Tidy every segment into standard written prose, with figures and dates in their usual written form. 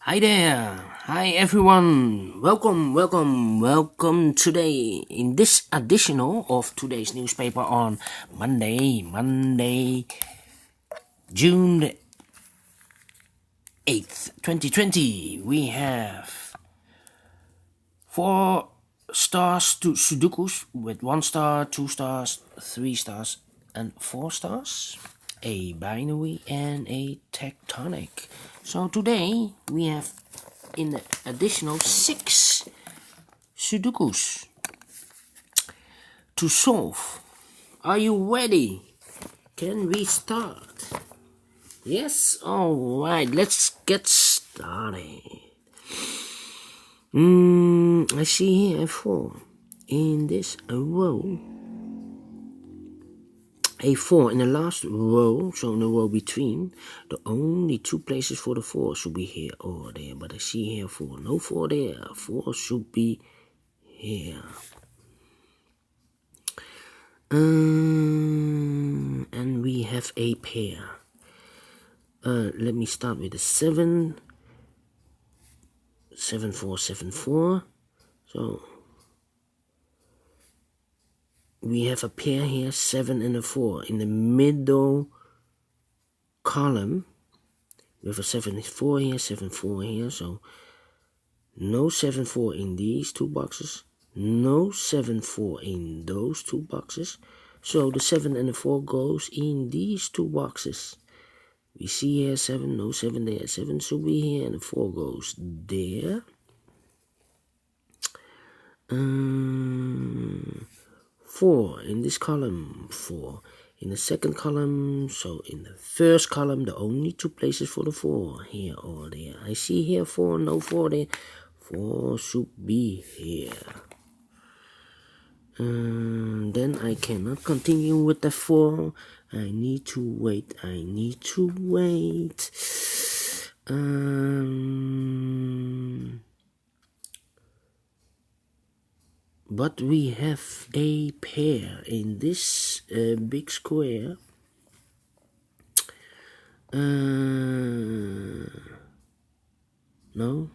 Hi there. Hi everyone. Welcome today in this additional of today's newspaper on Monday, June 8th, 2020. We have 4 stars Sudokus with 1 star, 2 stars, 3 stars, and 4 stars. A binary and a tectonic. So today we have in the additional 6 Sudokus to solve. Are you ready? Can we start? Yes? Alright, let's get started. I see here a 4 in this row. A 4 in the last row, so in the row between, the only 2 places for the 4 should be here or there. But I see here 4, no 4 there, 4 should be here. And we have a pair. Let me start with the 7. 7, 4, 7, 4. So we have a pair here, 7 and a 4. In the middle column, we have a 7, 4 here, 7, 4 here. So no 7, 4 in these 2 boxes. No 7, 4 in those 2 boxes. So the 7 and the 4 goes in these 2 boxes. We see here 7, no 7 there. 7 should be here and the 4 goes there. 4 in this column, 4 in the second column. So in the first column, the only 2 places for the 4, here or there. I see here 4, no 4 there. 4 should be here. Then I cannot continue with the 4. I need to wait. But we have a pair in this big square. No.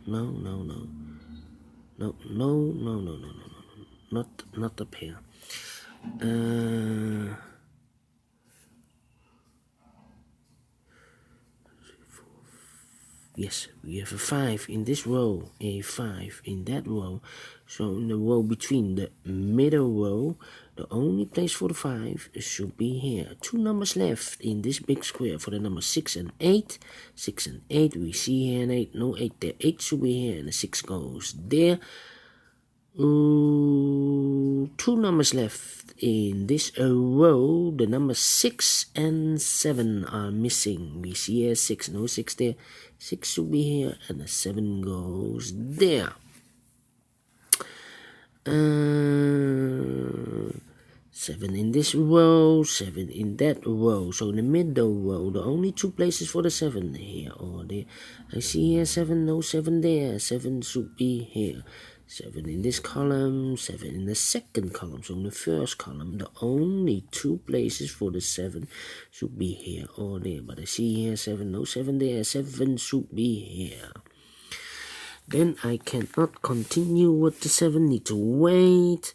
Not a pair. Yes, we have a 5 in this row, a 5 in that row. So in the row between the middle row, the only place for the 5 should be here. 2 numbers left in this big square for the numbers 6 and 8. 6 and 8, we see here an 8, no 8 there. 8 should be here and the 6 goes there. 2 numbers left in this row. The numbers 6 and 7 are missing. We see here 6, no 6 there. 6 should be here and the 7 goes there. 7 in this row, 7 in that row. So in the middle row, the only 2 places for the 7, here or there. I see here 7, no 7 there. 7 should be here. 7 in this column, 7 in the second column. So in the first column, the only 2 places for the 7 should be here or there. But I see here 7, no 7 there. 7 should be here. Then I cannot continue with the 7, need to wait.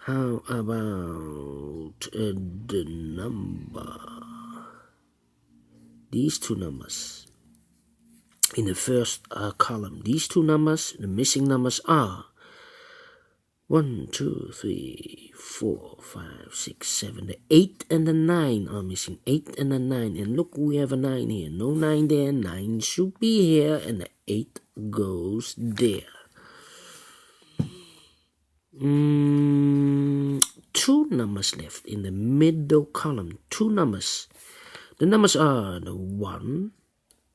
How about the number? These 2 numbers. In the first column, these 2 numbers, the missing numbers are 1, 2, 3, 4, 5, 6, 7. The 8 and the 9 are missing. 8 and the 9. And look, we have a 9 here. No 9 there. 9 should be here. And the 8 goes there. 2 numbers left in the middle column. 2 numbers. The numbers are the 1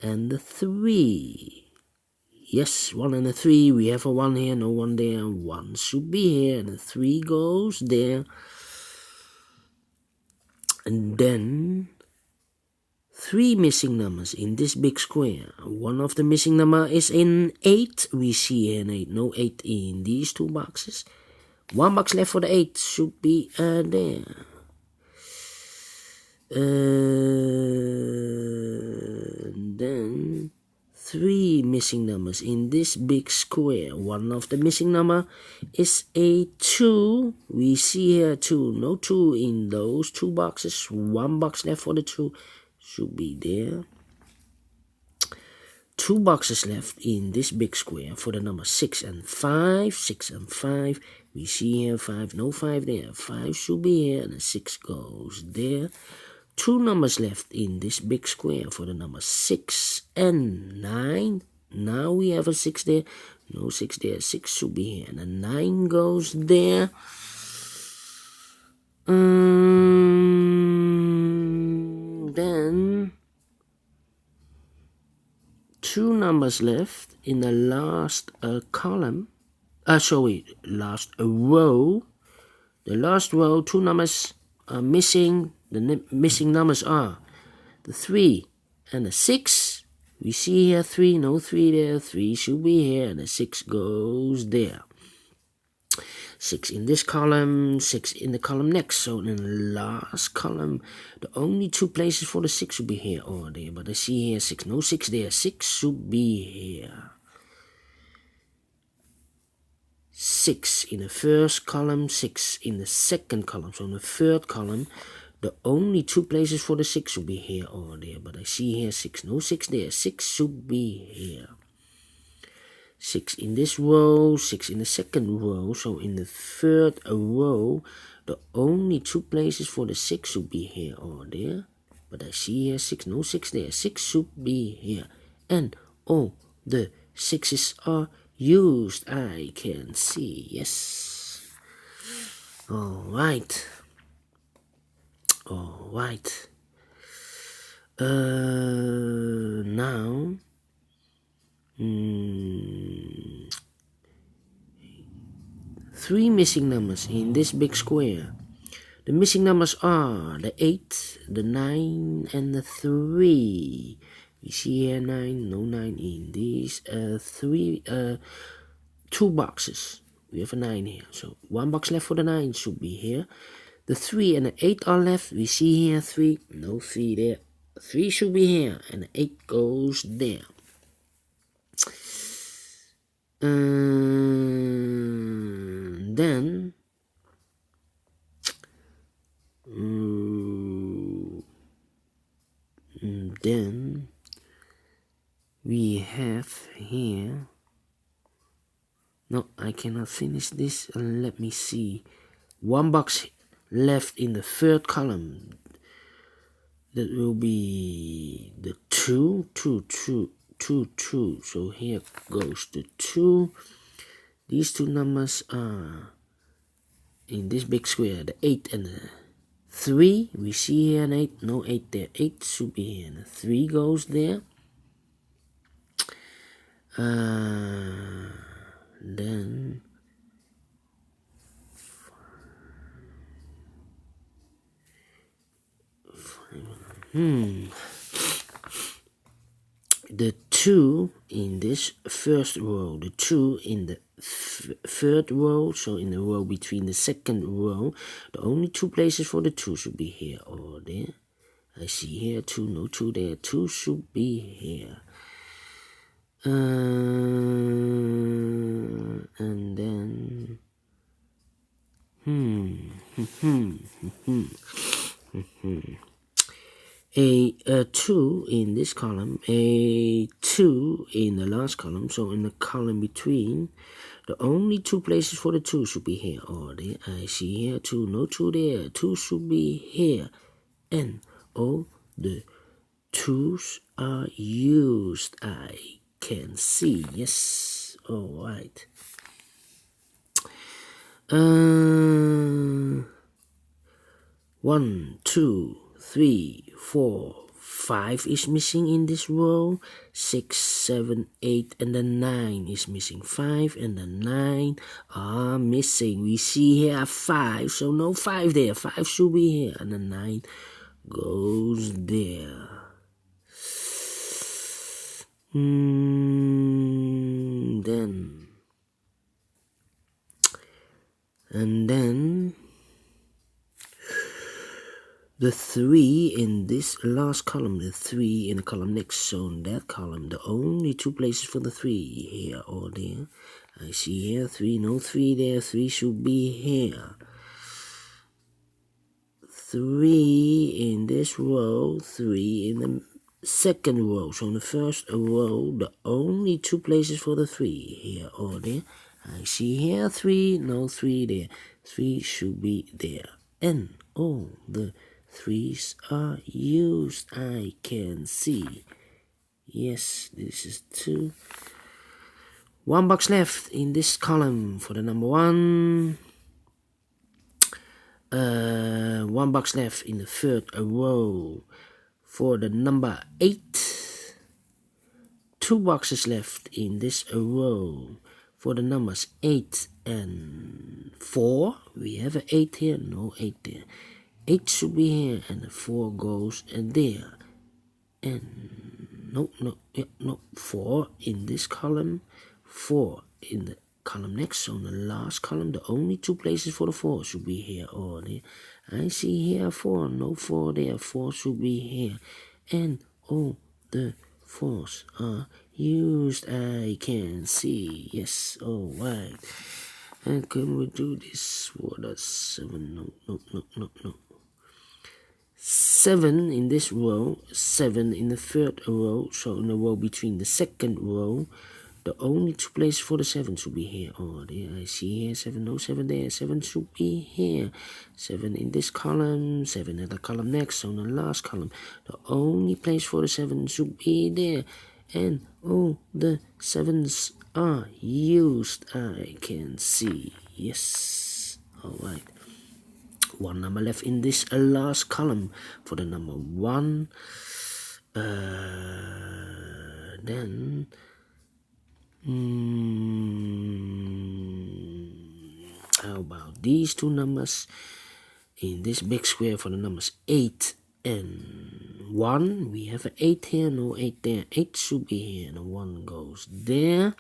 and the 3. Yes, 1 and a 3. We have a 1 here, no 1 there. 1 should be here, and the 3 goes there. And then 3 missing numbers in this big square. One of the missing number is in 8. We see here an 8, no 8 in these 2 boxes. 1 box left for the 8 should be there. Then 3 missing numbers in this big square. One of the missing number is a 2. We see here 2. No 2 in those 2 boxes. 1 box left for the 2. Should be there. 2 boxes left in this big square for the number 6 and 5. 6 and 5. We see here 5. No 5 there. 5 should be here and the 6 goes there. 2 numbers left in this big square for the number 6 and 9. Now we have a 6 there. No 6 there. 6 should be here. And a 9 goes there. Then 2 numbers left in the last column. Last row. The last row, 2 numbers are missing. The missing numbers are the 3 and the 6. We see here 3, no 3 there. 3 should be here and the 6 goes there. 6 in this column, 6 in the column next. So in the last column, the only 2 places for the 6 should be here or there. But I see here 6, no 6 there. 6 should be here. 6 in the first column, 6 in the second column. So in the third column, the only 2 places for the 6 should be here or there. But I see here 6, no 6 there. 6 should be here. 6 in this row, 6 in the second row. So in the third row, the only 2 places for the 6 should be here or there. But I see here 6, no 6 there. 6 should be here. And all the 6's are used. I can see. Yes. Alright. Alright. Now. 3 missing numbers in this big square. The missing numbers are the 8, the 9, and the 3. We see here 9, no 9 in these 2 boxes. We have a 9 here. So 1 box left for the 9 should be here. The 3 and the 8 are left. We see here 3, no 3 there. 3 should be here and the 8 goes there. Then we have here. No, I cannot finish this. Let me see. 1 box left in the third column. That will be the 2, 2, 2, 2, 2. So here goes the 2. These 2 numbers are in this big square, the 8 and the 3. We see here an 8, no 8 there. 8 should be here, and the 3 goes there. Then the 2 in this first row, the 2 in the third row, so in the row between the second row, the only 2 places for the 2 should be here or there. I see here 2, no 2 there. 2 should be here. And then a 2 in this column, a 2 in the last column. So in the column between, the only 2 places for the 2 should be here or there. I see here 2, no 2 there. 2 should be here. And all the 2's are used. I can see. Yes. Alright. 1, 2, 3, 4, 5 is missing in this row. 6, 7, 8, and the 9 is missing. 5 and the 9 are missing. We see here 5, so no 5 there. 5 should be here, and the 9 goes there. the 3 in this last column, the 3 in the column next. So in that column, the only 2 places for the 3 here or there. I see here 3, no 3 there, 3 should be here. 3 in this row, 3 in the second row. So in the first row, the only 2 places for the 3 here or there. I see here 3, no 3 there. 3 should be there. And all the 3's are used. I can see. Yes, this is 2. 1 box left in this column for the number 1. 1 box left in the third row for the number 8. 2 boxes left in this row for the numbers 8 and 4. We have an 8 here, no 8 there. 8 should be here and the 4 goes there. And no, 4 in this column, 4 in the column next. So in the last column, the only 2 places for the 4 should be here or there. I see here 4, no 4 there, 4 should be here. And all the 4's are used, I can see. Yes, alright. And can we do this for the 7? No. 7 in this row, 7 in the third row, so in the row between the second row, the only 2 places for the 7 should be here or there. I see here 7, no 7 there, 7 should be here. 7 in this column, 7 in the column next, so in the last column, the only place for the 7 should be there. And all the 7's are used, I can see. Yes, alright. 1 number left in this last column for the number 1. Then how about these 2 numbers in this big square for the numbers 8 and 1? We have an 8 here, no 8 there. 8 should be here and the 1 goes there.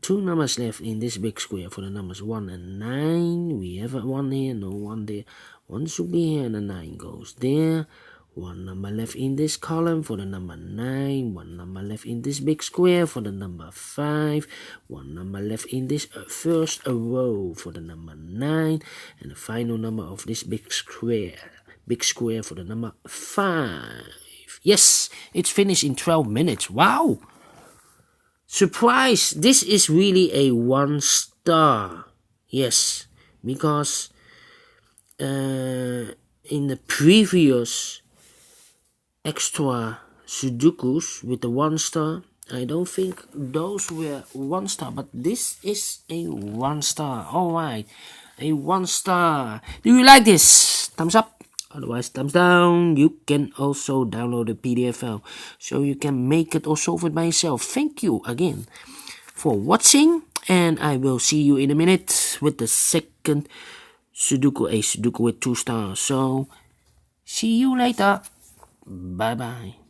2 numbers left in this big square for the numbers 1 and 9. We have a 1 here, no 1 there. 1 should be here and the 9 goes there. 1 number left in this column for the number 9. 1 number left in this big square for the number 5. 1 number left in this first row for the number 9. And the final number of this big square for the number 5. Yes, it's finished in 12 minutes. Wow! Surprise! This is really a 1 star. Yes, because in the previous extra Sudokus with the 1 star, I don't think those were 1 star, but this is a 1 star. Alright, a 1 star. Do you like this? Thumbs up. Otherwise, thumbs down. You can also download the PDF file so you can make it or solve it by yourself. Thank you again for watching, and I will see you in a minute with the second Sudoku, a Sudoku with 2 stars. So, see you later. Bye bye.